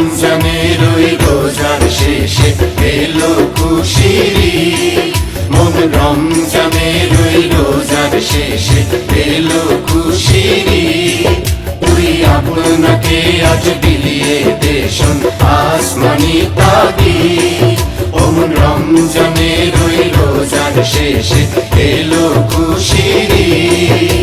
রমজানের ওই রোজার শেষে এলো খুশির ঈদ। মন রমজানের ওই রোজার শেষে এলো খুশির ঈদ। তুই আপনাকে আজ বিলিয়ে দেশন আসমানি তাগিদ। ও মন রমজানের ওই রোজার শেষে এলো খুশির ঈদ।